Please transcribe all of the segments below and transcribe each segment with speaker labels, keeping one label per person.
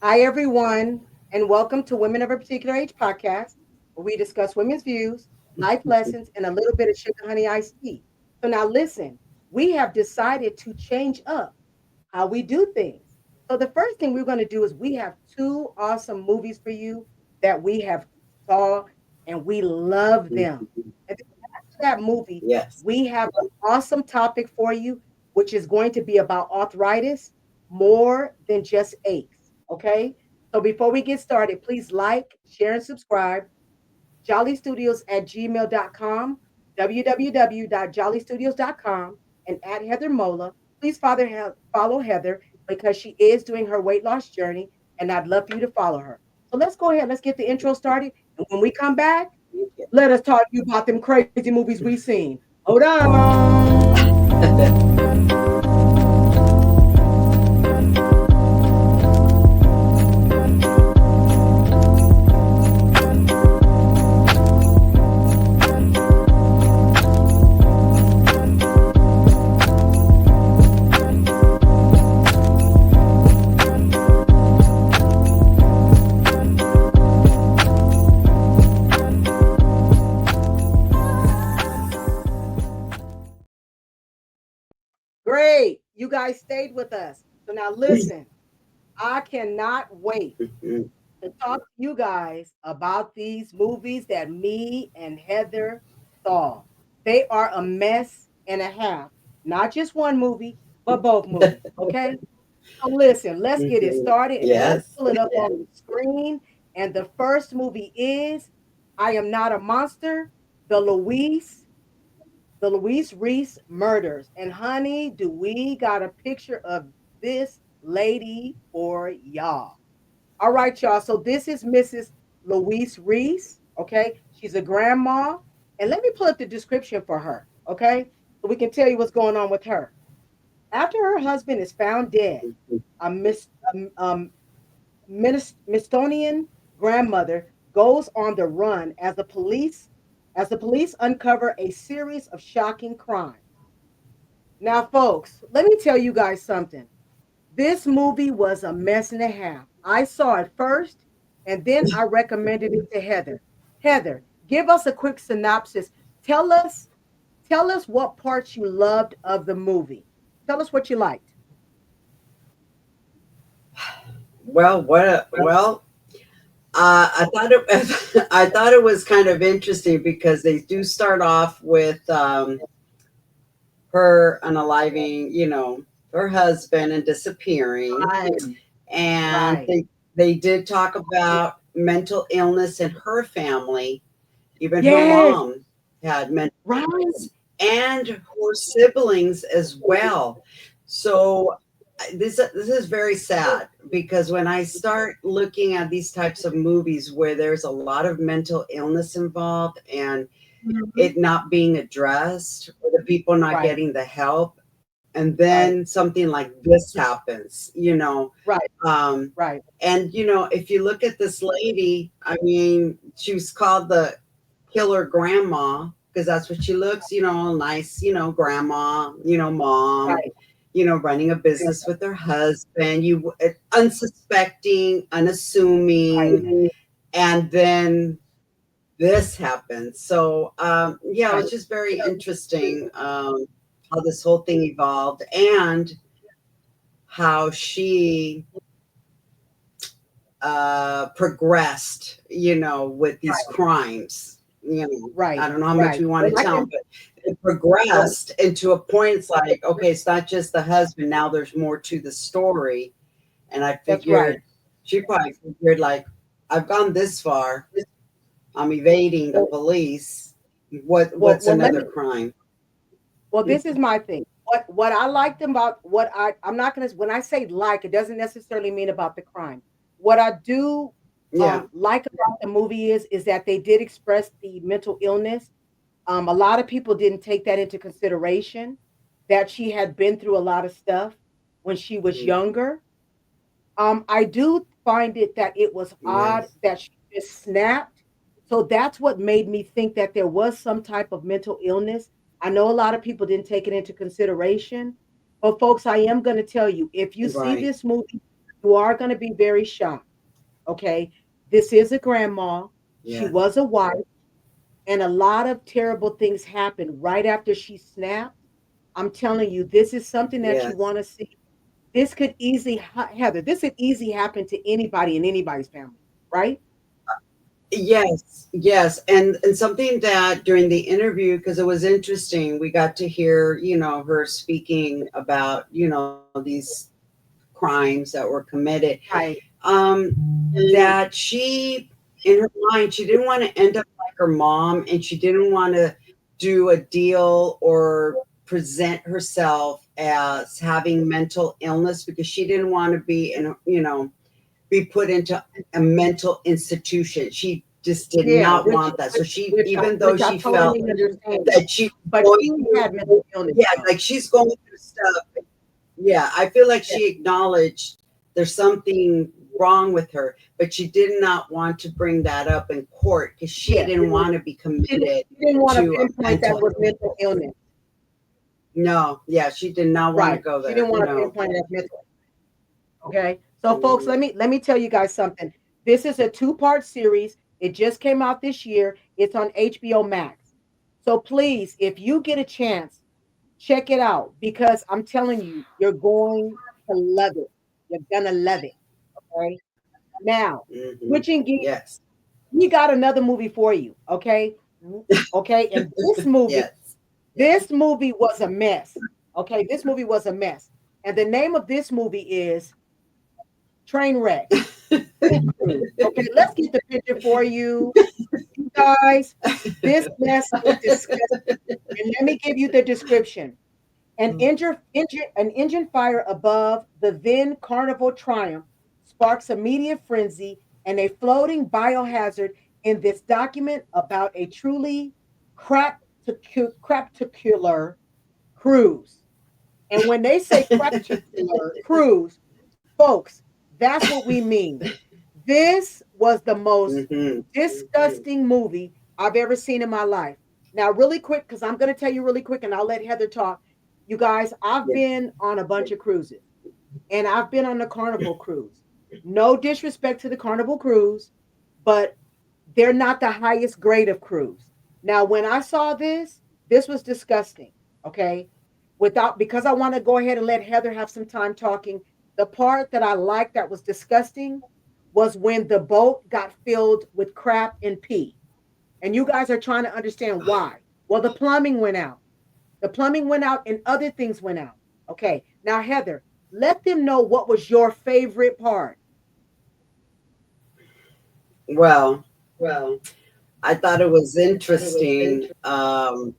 Speaker 1: Hi, everyone, and welcome to Women of a Particular Age podcast, where we discuss women's views, life lessons, and a little bit of sugar honey iced tea. So, now listen, we have decided to change up how we do things. So, the first thing we're going to do is we have two awesome movies for you that we have saw and we love them. And then after that movie,
Speaker 2: Yes.
Speaker 1: we have an awesome topic for you, which is going to be about arthritis more than just aches. Okay. So before we get started, please like, share, and subscribe. Jollystudios at gmail.com, www.jollystudios.com, and at Heather Mola. Please follow Heather because she is doing her weight loss journey, and I'd love for you to follow her. So let's go ahead. Let's get the intro started. And when we come back, let us talk to you about them crazy movies we seen. Hold on. Great. You guys stayed with us. So now listen, I cannot wait to talk to you guys about these movies that me and Heather saw. They are a mess and a half. Not just one movie, but both movies. Okay. So listen, let's get it started and let's
Speaker 2: Yes.
Speaker 1: pull it up on the screen. And the first movie is I Am Not a Monster, the Louise Reiss murders. And honey, do we got a picture of this lady for y'all? All right, y'all. So this is Mrs. Louise Reiss. Okay. She's a grandma. And let me pull up the description for her. Okay. So we can tell you what's going on with her. After her husband is found dead, a Mistonian grandmother goes on the run as the police uncover a series of shocking crimes. Now, folks, let me tell you guys something. This movie was a mess and a half. I saw it first, and then I recommended it to Heather. Heather, give us a quick synopsis. Tell us, tell us what parts you loved of the movie. Tell us what you liked.
Speaker 2: I thought it. I thought it was kind of interesting because they do start off with her unaliving, her husband and disappearing,
Speaker 1: Right,
Speaker 2: and
Speaker 1: right.
Speaker 2: they did talk about mental illness in her family. Even her
Speaker 1: Yes,
Speaker 2: mom had mental
Speaker 1: right.
Speaker 2: illness, and her siblings as well. So this is very sad because when I start looking at these types of movies where there's a lot of mental illness involved and
Speaker 1: Mhm.
Speaker 2: it not being addressed or the people not
Speaker 1: Right,
Speaker 2: getting the help, and then
Speaker 1: right,
Speaker 2: something like this happens.
Speaker 1: right,
Speaker 2: um
Speaker 1: right.
Speaker 2: and if you look at this lady, I mean, she was called the killer grandma because that's what she looks, nice, grandma, mom,
Speaker 1: Right.
Speaker 2: running a business with her husband, unsuspecting, unassuming,
Speaker 1: Right.
Speaker 2: and then this happened. So yeah, it was
Speaker 1: Right.
Speaker 2: just very interesting, how this whole thing evolved and how she progressed, with these crimes. I
Speaker 1: Right.
Speaker 2: don't know how much
Speaker 1: Right.
Speaker 2: we want
Speaker 1: And
Speaker 2: to
Speaker 1: I
Speaker 2: tell,
Speaker 1: can
Speaker 2: but it
Speaker 1: well,
Speaker 2: progressed into a point. It's like, okay, it's not just the husband. Now there's more to the story. And I
Speaker 1: that's right.
Speaker 2: figured she probably figured like, I've gone this far. I'm evading the
Speaker 1: Well,
Speaker 2: police.
Speaker 1: well,
Speaker 2: What's
Speaker 1: well, let
Speaker 2: another
Speaker 1: me
Speaker 2: crime?
Speaker 1: well, this is my thing. What I liked about what I'm not gonna when I say like, it doesn't necessarily mean about the crime. What I do
Speaker 2: Yeah,
Speaker 1: like about the movie is that they did express the mental illness. A lot of people didn't take that into consideration, that she had been through a lot of stuff when she was
Speaker 2: mhm,
Speaker 1: younger. I do find it that it was odd
Speaker 2: yes,
Speaker 1: that she just snapped. So that's what made me think that there was some type of mental illness. I know a lot of people didn't take it into consideration, but folks, I am going to tell you, if you see
Speaker 2: right.
Speaker 1: this movie, You are going to be very shocked. Okay. This is a grandma. She
Speaker 2: Yes.
Speaker 1: was a wife, and a lot of terrible things happened right after she snapped. I'm telling you, this is something that you
Speaker 2: Yes.
Speaker 1: want to see. This could easily, Heather, this could easily happen to anybody in anybody's family, right?
Speaker 2: Yes, yes, and something that during the interview, because it was interesting, we got to hear, her speaking about, these crimes that were committed.
Speaker 1: Right.
Speaker 2: That she, in her mind, she didn't want to end up like her mom, and she didn't want to do a deal or present herself as having mental illness because she didn't want to be be put into a mental institution. She just did
Speaker 1: Yeah,
Speaker 2: not want that. So she, even though
Speaker 1: which I
Speaker 2: she felt
Speaker 1: totally understand.
Speaker 2: that she
Speaker 1: But
Speaker 2: was
Speaker 1: she
Speaker 2: going
Speaker 1: had mental
Speaker 2: through,
Speaker 1: illness
Speaker 2: yeah,
Speaker 1: though.
Speaker 2: like she's going through stuff. Yeah, I feel like
Speaker 1: Yeah,
Speaker 2: she acknowledged there's something wrong with her, but she did not want to bring that up in court because she
Speaker 1: yeah.
Speaker 2: didn't want to be committed
Speaker 1: She didn't want to
Speaker 2: to a
Speaker 1: pinpoint that
Speaker 2: mental.
Speaker 1: was mental illness.
Speaker 2: No, yeah, she did not want to
Speaker 1: Right.
Speaker 2: go
Speaker 1: She
Speaker 2: there.
Speaker 1: didn't want to
Speaker 2: No.
Speaker 1: pinpoint that mental. Okay. So folks,
Speaker 2: Mhm.
Speaker 1: let me tell you guys something. This is a two-part series. It just came out this year. It's on HBO Max. So please, if you get a chance, check it out because I'm telling you, you're going to love it. You're gonna love it. Okay. Now,
Speaker 2: Mhm.
Speaker 1: switching gears,
Speaker 2: Yes.
Speaker 1: we got another movie for you. Okay. Okay. And
Speaker 2: Yes. Yes.
Speaker 1: this movie was a mess. Okay. This movie was a mess. And the name of this movie is Trainwreck. Cruise. Okay, let's get the picture for you. You guys, this mess is disgusting. And let me give you the description. An engine fire above the then Carnival Triumph sparks a media frenzy and a floating biohazard in this document about a truly craptacular cruise. And when they say craptacular cruise, folks, that's what we mean. This was the most
Speaker 2: Mhm.
Speaker 1: disgusting movie I've ever seen in my life. Now, really quick, because I'm going to tell you really quick and I'll let Heather talk. You guys, I've
Speaker 2: Yeah.
Speaker 1: been on a bunch of cruises and I've been on the Carnival cruise. No disrespect to the Carnival cruise, but they're not the highest grade of cruise. Now, when I saw this, this was disgusting. Okay. Without, because I want to go ahead and let Heather have some time talking. The part that I liked that was disgusting was when the boat got filled with crap and pee. And you guys are trying to understand why. Well, the plumbing went out. The plumbing went out and other things went out. Okay. Now, Heather, let them know what was your favorite part.
Speaker 2: Well, I thought it was interesting. The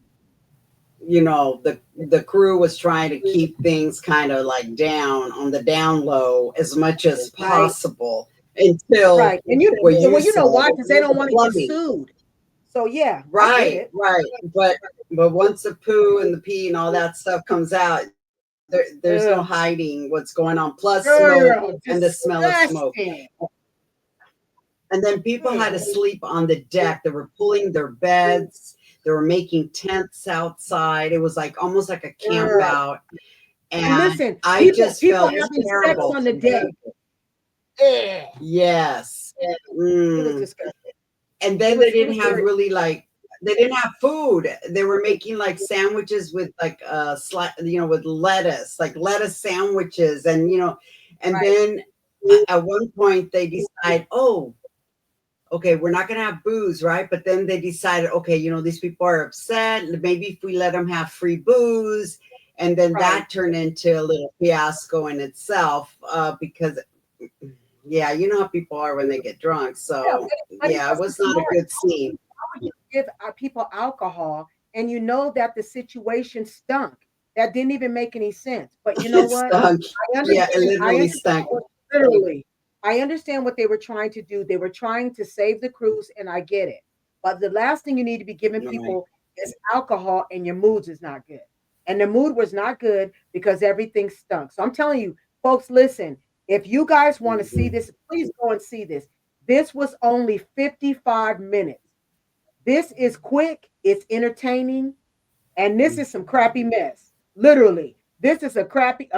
Speaker 2: crew was trying to keep things kind of like down on the down low as much as
Speaker 1: Right.
Speaker 2: possible until
Speaker 1: Right. And you,
Speaker 2: what you
Speaker 1: well, you know
Speaker 2: said,
Speaker 1: why? Because they don't
Speaker 2: the
Speaker 1: want to get
Speaker 2: plumbing.
Speaker 1: sued. So yeah, I get
Speaker 2: Right,
Speaker 1: it.
Speaker 2: right. But once the poo and the pee and all that stuff comes out, there's no
Speaker 1: Ugh.
Speaker 2: hiding what's going on. Plus smoke
Speaker 1: Girl,
Speaker 2: and the smell of smoke.
Speaker 1: disgusting.
Speaker 2: And then people had to
Speaker 1: Mm.
Speaker 2: sleep on the deck. They were pulling their beds. They were making tents outside. It was like almost like a camp
Speaker 1: Girl.
Speaker 2: out.
Speaker 1: And
Speaker 2: And
Speaker 1: listen,
Speaker 2: I
Speaker 1: people
Speaker 2: just
Speaker 1: people
Speaker 2: felt
Speaker 1: having sex
Speaker 2: terrible.
Speaker 1: on the deck. Ugh.
Speaker 2: Yes.
Speaker 1: It was
Speaker 2: Mm.
Speaker 1: disgusting.
Speaker 2: And
Speaker 1: It
Speaker 2: then they
Speaker 1: was it
Speaker 2: didn't
Speaker 1: was
Speaker 2: have
Speaker 1: very
Speaker 2: really like they didn't have food. They were making like sandwiches with like with lettuce, like lettuce sandwiches, and
Speaker 1: right.
Speaker 2: then at one point they decide, oh, okay, we're not going to have booze, right? But then they decided, okay, these people are upset. Maybe if we let them have free booze. And then
Speaker 1: Right.
Speaker 2: that turned into a little fiasco in itself because, yeah, you know how people are when they get drunk.
Speaker 1: Yeah,
Speaker 2: So,
Speaker 1: but it
Speaker 2: yeah, it
Speaker 1: wasn't
Speaker 2: was not a
Speaker 1: smart.
Speaker 2: good scene.
Speaker 1: How would you give people alcohol and you know that the situation stunk? That didn't even make any sense. But you know
Speaker 2: It
Speaker 1: what?
Speaker 2: stunk.
Speaker 1: I
Speaker 2: Yeah, it
Speaker 1: understand. I
Speaker 2: literally
Speaker 1: understand
Speaker 2: stunk.
Speaker 1: what literally. I understand what they were trying to do. They were trying to save the cruise, and I get it. But the last thing you need to be giving
Speaker 2: Right.
Speaker 1: people is alcohol, and your moods is not good. And the mood was not good because everything stunk. So I'm telling you, folks, listen. If you guys want to see
Speaker 2: Mhm.
Speaker 1: this, please go and see this. This was only 55 minutes. This is quick, it's entertaining, and this is some crappy mess. Literally. This is a crappy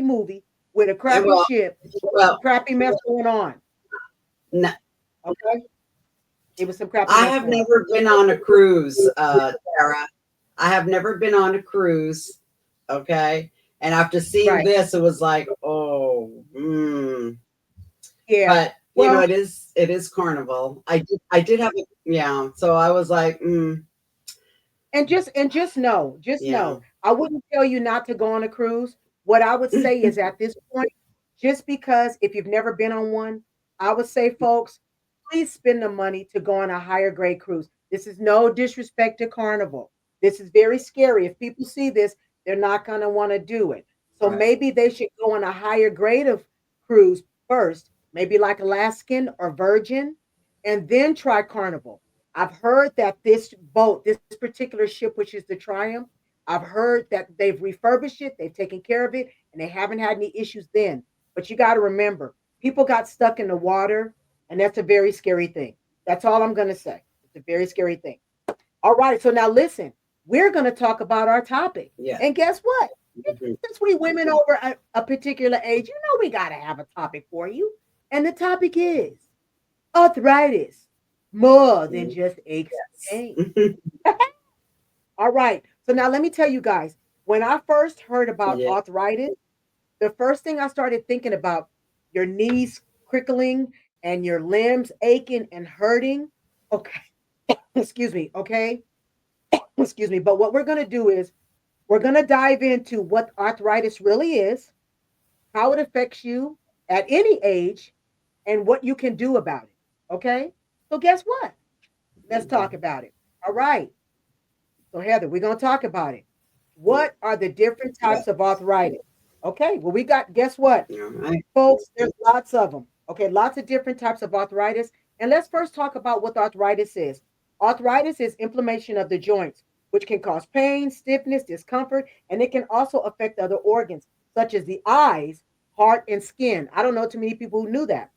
Speaker 1: movie. with a
Speaker 2: And
Speaker 1: crappy ship, with some
Speaker 2: well,
Speaker 1: crappy mess going on.
Speaker 2: n-
Speaker 1: Okay, it was some crappy
Speaker 2: I
Speaker 1: mess
Speaker 2: have
Speaker 1: going on.
Speaker 2: never been on a cruise, Tara. I have never been on a cruise. Okay. And after seeing
Speaker 1: Right.
Speaker 2: this, it was like, oh,
Speaker 1: Yeah.
Speaker 2: but
Speaker 1: Well,
Speaker 2: it is Carnival. I did have a, yeah. So I was like,
Speaker 1: and just
Speaker 2: yeah,
Speaker 1: know, I wouldn't tell you not to go on a cruise. What I would say is at this point, just because if you've never been on one, I would say, folks, please spend the money to go on a higher grade cruise. This is no disrespect to Carnival. This is very scary. If people see this, they're not going to want to do it. So
Speaker 2: right,
Speaker 1: maybe they should go on a higher grade of cruise first, maybe like Alaskan or Virgin, and then try Carnival. I've heard that this boat, this particular ship, which is the Triumph, I've heard that they've refurbished it, they've taken care of it, and they haven't had any issues then. But you got to remember, people got stuck in the water, and that's a very scary thing. That's all I'm going to say. It's a very scary thing. All right, so now listen, we're going to talk about our topic.
Speaker 2: yeah,
Speaker 1: And guess what?
Speaker 2: mhm,
Speaker 1: Since we women over a particular age, you know we got to have a topic for you. And the topic is arthritis, more than just aches
Speaker 2: yes,
Speaker 1: and pains. All right. So now let me tell you guys, when I first heard about
Speaker 2: yeah,
Speaker 1: arthritis, the first thing I started thinking about your knees crickling and your limbs aching and hurting. Okay. Excuse me. Okay. Excuse me. But what we're going to do is we're going to dive into what arthritis really is, how it affects you at any age, and what you can do about it. Okay. So guess what? Let's talk
Speaker 2: mhm,
Speaker 1: about it. All right. So, Heather, we're going to talk about it. What are the different
Speaker 2: yeah,
Speaker 1: types of arthritis? Okay, well, we got, guess what,
Speaker 2: all right,
Speaker 1: folks? There's lots of them. Okay, lots of different types of arthritis. And let's first talk about what arthritis is. Arthritis is inflammation of the joints, which can cause pain, stiffness, discomfort, and it can also affect other organs, such as the eyes, heart, and skin. I don't know too many people who knew that.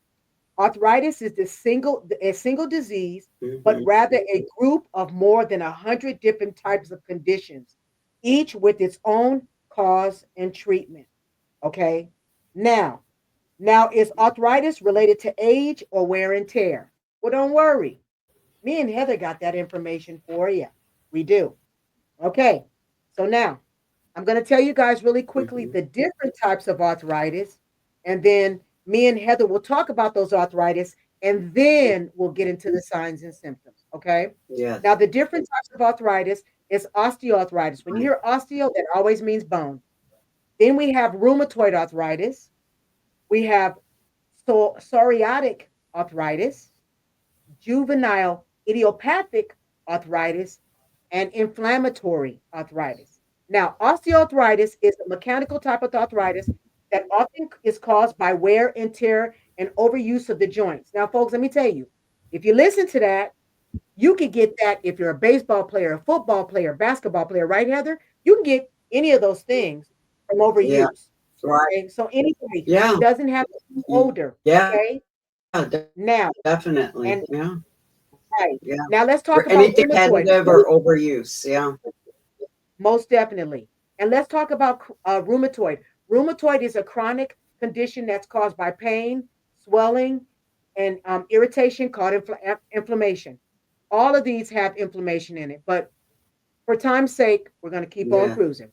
Speaker 1: Arthritis is a single disease, but
Speaker 2: mhm,
Speaker 1: rather a group of more than 100 different types of conditions, each with its own cause and treatment. Okay. Now, now is arthritis related to age or wear and tear? Well, don't worry. Me and Heather got that information for you. We do. Okay. So now I'm going to tell you guys really quickly
Speaker 2: mhm,
Speaker 1: the different types of arthritis, and then me and Heather will talk about those arthritis, and then we'll get into the signs and symptoms. Okay. Now,
Speaker 2: yes,
Speaker 1: the different types of arthritis is osteoarthritis. When you
Speaker 2: right,
Speaker 1: hear osteo, that always means bone. Then we have rheumatoid arthritis. We have psoriatic arthritis, juvenile idiopathic arthritis, and inflammatory arthritis. Now, osteoarthritis is a mechanical type of arthritis that often is caused by wear and tear and overuse of the joints. Now, folks, let me tell you, if you listen to that, you can get that if you're a baseball player, a football player, basketball player, right, Heather? You can get any of those things from
Speaker 2: yeah,
Speaker 1: overuse.
Speaker 2: right,
Speaker 1: Okay. So, anybody,
Speaker 2: yeah,
Speaker 1: it doesn't have to be older.
Speaker 2: yeah,
Speaker 1: Okay. Now,
Speaker 2: definitely,
Speaker 1: and
Speaker 2: yeah,
Speaker 1: right.
Speaker 2: yeah.
Speaker 1: Now let's talk
Speaker 2: For
Speaker 1: about
Speaker 2: anything
Speaker 1: rheumatoid.
Speaker 2: repetitive or overuse, yeah,
Speaker 1: Most definitely. And let's talk about rheumatoid. Rheumatoid is a chronic condition that's caused by pain, swelling, and irritation called inflammation. All of these have inflammation in it, but for time's sake, we're going to keep on
Speaker 2: yeah,
Speaker 1: cruising.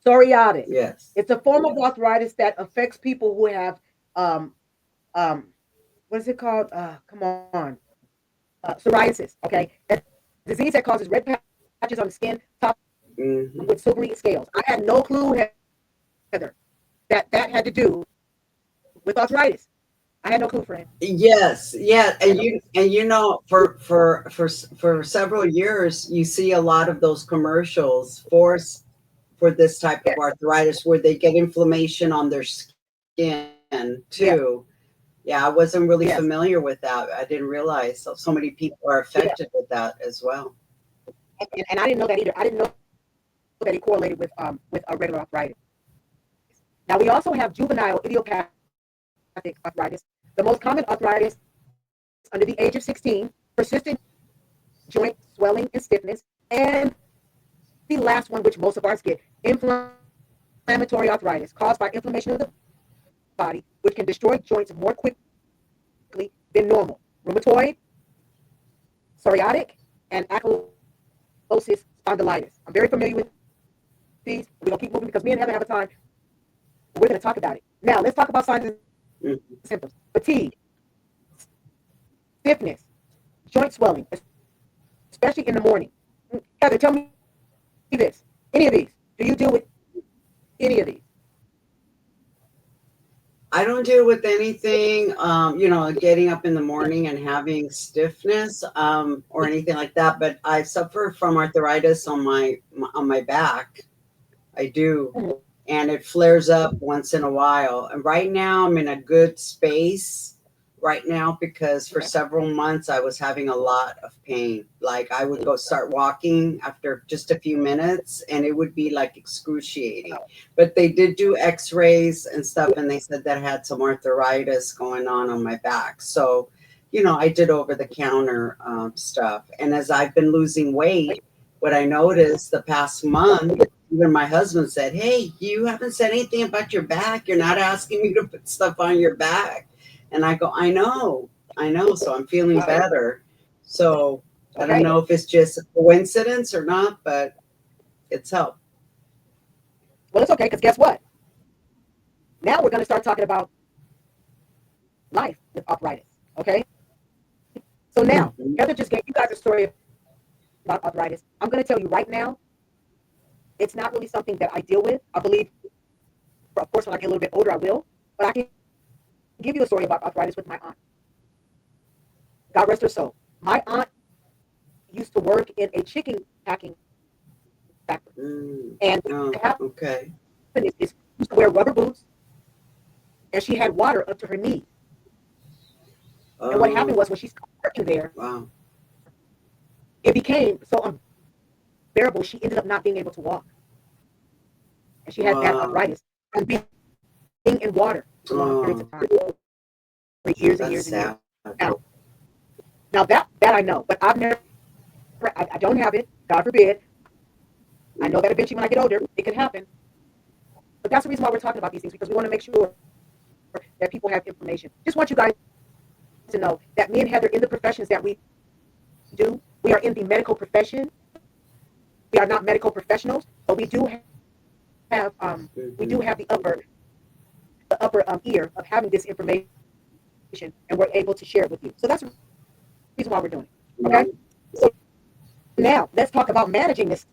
Speaker 1: Psoriasis.
Speaker 2: yes,
Speaker 1: It's a form of arthritis that affects people who have um, um, what is it called? Come on, psoriasis. Okay, a disease that causes red patches on the skin, top
Speaker 2: hmm,
Speaker 1: with silvery scales. I had no clue, Heather, that that had to do with arthritis. I had no clue, friend.
Speaker 2: yes, yeah,
Speaker 1: I had
Speaker 2: and
Speaker 1: no clue.
Speaker 2: for several years, you see a lot of those commercials for this type of
Speaker 1: Yes,
Speaker 2: arthritis where they get inflammation on their skin
Speaker 1: yes,
Speaker 2: too. Yeah, I wasn't really
Speaker 1: yes,
Speaker 2: familiar with that. I didn't realize so many people are
Speaker 1: yes.
Speaker 2: affected with that as well.
Speaker 1: And I didn't know that either. I didn't know that it correlated with a regular arthritis. Now we also have juvenile idiopathic arthritis. The most common arthritis under the age of 16, persistent joint swelling and stiffness, and the last one, which most of us get, inflammation inflammatory arthritis caused by inflammation of the body, which can destroy joints more quickly than normal. Rheumatoid, psoriatic, and ankylosing spondylitis. I'm very familiar with these. We're going to keep moving because me and Heather have a time. We're going to talk about it. Now, let's talk about signs and
Speaker 2: Mhm.
Speaker 1: symptoms. Fatigue, stiffness, joint swelling, especially in the morning. Heather, tell me this. Any of these? Do you deal with any of these?
Speaker 2: I don't deal with anything, getting up in the morning and having stiffness, or anything like that. But I suffer from arthritis on my back. I do,
Speaker 1: Mhm.
Speaker 2: and it flares up once in a while. And right now, I'm in a good space right now because for
Speaker 1: Okay.
Speaker 2: several months I was having a lot of pain. Like I would go start walking after just a few minutes, and it would be like excruciating. But they did do X-rays and stuff, and they said that I had some arthritis going on my back. So, I did over the counter stuff, and as I've been losing weight, what I noticed the past month, even my husband said, "Hey, you haven't said anything about your back. You're not asking me to put stuff on your back." And I go, I know. So I'm feeling
Speaker 1: Right.
Speaker 2: better. So I don't
Speaker 1: Okay.
Speaker 2: know if it's just a coincidence or not, but it's helped.
Speaker 1: Well, it's okay because guess what? Now we're going to start talking about life with arthritis. Okay. So now,
Speaker 2: Mhm.
Speaker 1: Heather just gave you guys a story about arthritis. I'm going to tell you right now, it's not really something that I deal with. I believe, of course, when I get a little bit older, I will. But I can give you a story about arthritis with my aunt. God rest her soul. My aunt used to work in a chicken packing factory.
Speaker 2: Mm.
Speaker 1: And what used
Speaker 2: Oh,
Speaker 1: to happen
Speaker 2: okay.
Speaker 1: is she used to wear rubber boots and she had water up to her knees. And what happened
Speaker 2: Oh,
Speaker 1: was when she started working there,
Speaker 2: wow.
Speaker 1: it became so unbearable. She ended up not being able to walk. And she had bad
Speaker 2: Wow.
Speaker 1: arthritis from being in water for long periods of time,
Speaker 2: Oh,
Speaker 1: for years and years and
Speaker 2: that's
Speaker 1: years.
Speaker 2: sad.
Speaker 1: Now that I know, but I don't have it. God forbid. I know that eventually when I get older, it could happen. But that's the reason why we're talking about these things because we want to make sure that people have information. Just want you guys to know that me and Heather, in the professions that we do, we are in the medical profession. We are not medical professionals, but have we do
Speaker 2: Hmm.
Speaker 1: have the upper ear of having this information, and we're able to share it with you. So that's the reason why we're doing it. Okay.
Speaker 2: Yeah.
Speaker 1: So now let's talk about managing this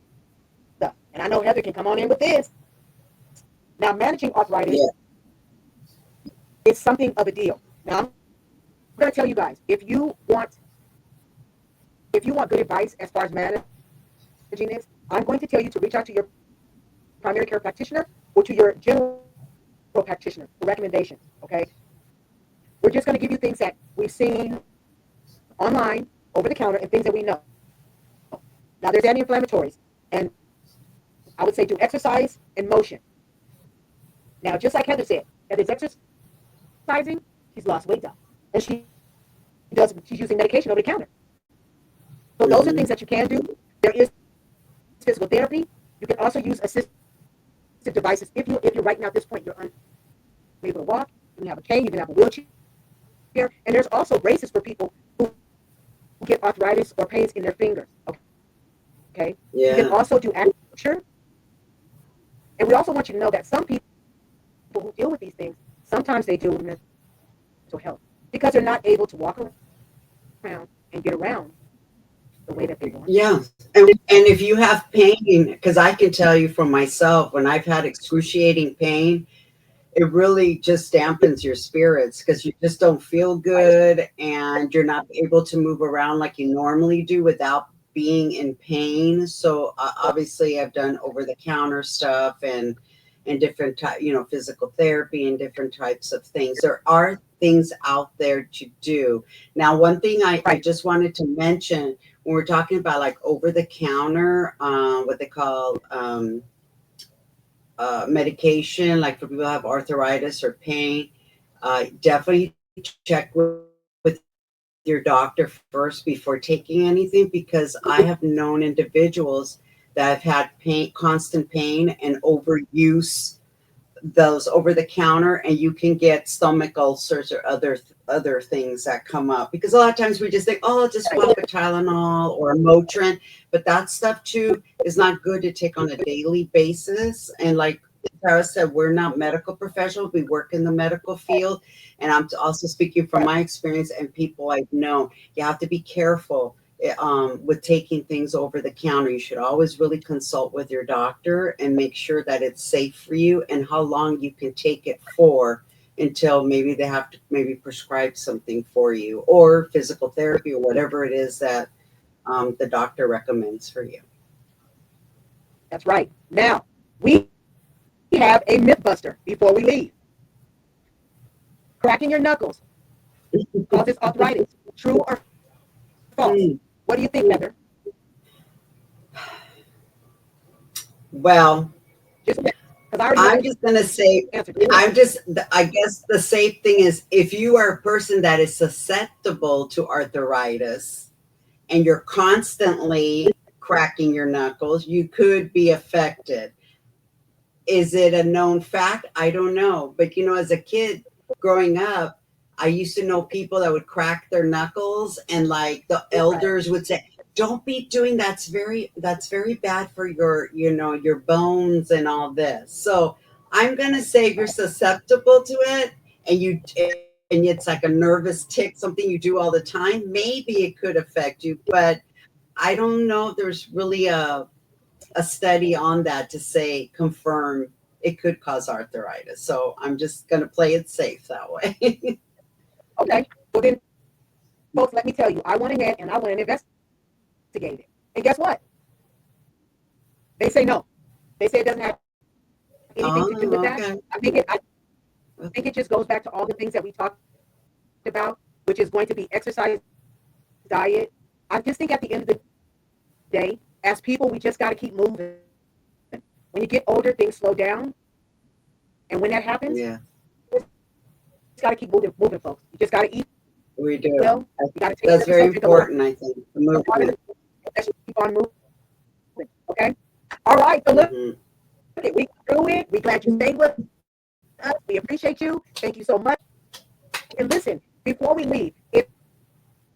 Speaker 1: stuff. And I know Heather can come on in with this. Now, managing arthritis
Speaker 2: Yeah.
Speaker 1: is something of a deal. Now, I'm going to tell you guys if you want good advice as far as managing this, I'm going to tell you to reach out to your primary care practitioner or to your general practitioner for recommendations. Okay, we're just going to give you things that we've seen online over the counter and things that we know. Now, there's anti-inflammatories, and I would say do exercise and motion. Now, just like Heather said, Heather's exercising, she's lost weight though, and she's using medication over the counter. So those are things that you can do. There is
Speaker 2: Hmm.
Speaker 1: physical therapy. You can also use assistive devices if you're right now at this point you're unable to walk, you can have a cane, you can have a wheelchair, and there's also braces for people who get arthritis or pains in their fingers. Okay, you can also do acupuncture,
Speaker 2: Yeah.
Speaker 1: and we also want you to know that some people who deal with these things sometimes they deal with mental health because they're not able to walk around and get around the way that they want to.
Speaker 2: Yeah. And if you have pain, because I can tell you from myself, when I've had excruciating pain, it really just dampens your spirits because you just don't feel
Speaker 1: Right.
Speaker 2: good and you're not able to move around like you normally do without being in pain. So obviously I've done over the counter stuff and different physical therapy and different types of things. There are things out there to do. Now, one thing I
Speaker 1: Right.
Speaker 2: just wanted to mention when we're talking about like over the counter, what they call medication, like for people who have arthritis or pain, definitely check with your doctor first before taking anything because I have known individuals that have had pain, constant pain, and overuse. those over the counter, and you can get stomach ulcers or other things that come up, because a lot of times we just think, oh, I'll just pop a Tylenol or a Motrin, but that stuff too is not good to take on a daily basis. And like Tara said, we're not medical professionals, we work in the medical field, and I'm also speaking from my experience and people I've known. You have to be careful with taking things over the counter. You should always really consult with your doctor and make sure that it's safe for you and how long you can take it for, until maybe they have to maybe prescribe something for you, or physical therapy, or whatever it is that the doctor recommends for you.
Speaker 1: That's right. Now, we have a myth buster before we leave. Cracking your knuckles causes arthritis. True or false?
Speaker 2: Hmm.
Speaker 1: What do you think, Heather?
Speaker 2: Well,
Speaker 1: Just because I already know
Speaker 2: I'm
Speaker 1: the
Speaker 2: just going to say,
Speaker 1: answer.
Speaker 2: I guess the safe thing is, if you are a person that is susceptible to arthritis and you're constantly cracking your knuckles, you could be affected. Is it a known fact? I don't know. But, as a kid growing up, I used to know people that would crack their knuckles, and like the
Speaker 1: Right.
Speaker 2: elders would say, don't be doing that's very bad for your bones and all this. So I'm going to say, if you're susceptible to it, and it's like a nervous tick, something you do all the time, maybe it could affect you. But I don't know if there's really a study on that to say confirm it could cause arthritis. So I'm just going to play it safe that way.
Speaker 1: Okay. Well, then, folks, let me tell you, I went ahead and I went and investigated it. And guess what? They say no. They say it doesn't have anything to do with
Speaker 2: Oh,
Speaker 1: that.
Speaker 2: okay.
Speaker 1: I think it just goes back to all the things that we talked about, which is going to be exercise, diet. I just think at the end of the day, as people, we just got to keep moving. When you get older, things slow down, and when that happens,
Speaker 2: Yeah,
Speaker 1: you just got to keep moving, folks. You just got to eat
Speaker 2: we do.
Speaker 1: well. You got to take care
Speaker 2: That's
Speaker 1: of
Speaker 2: very
Speaker 1: yourself, drink a lot
Speaker 2: important, I think, the
Speaker 1: of water,
Speaker 2: movement.
Speaker 1: and keep on moving. Okay. All right. So look,
Speaker 2: Hmm.
Speaker 1: we through it. We glad you stayed with us. We appreciate you. Thank you so much. And listen, before we leave, if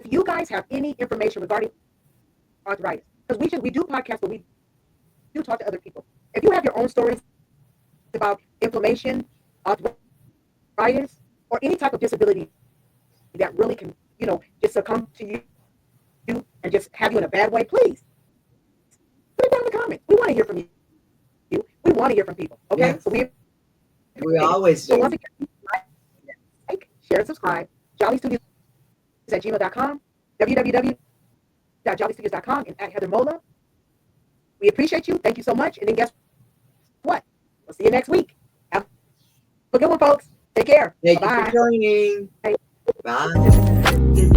Speaker 1: you guys have any information regarding arthritis, because we do podcasts, but we do talk to other people. If you have your own stories about inflammation, arthritis, or any type of disability that really can, just succumb to you and just have you in a bad way, please put it down in the comments. We want to hear from you. We want to hear from people. Okay, so
Speaker 2: Yes,
Speaker 1: we
Speaker 2: we
Speaker 1: appreciate it.
Speaker 2: always
Speaker 1: So once
Speaker 2: do.
Speaker 1: again, like, share, and subscribe. JollyStudios@gmail.com, www.jollystudios.com, and at Heather Mola. We appreciate you. Thank you so much. And then guess what? We'll see you next week. Have a good one, folks. Take care.
Speaker 2: Thank you for
Speaker 1: Bye
Speaker 2: joining.
Speaker 1: bye.
Speaker 2: Bye.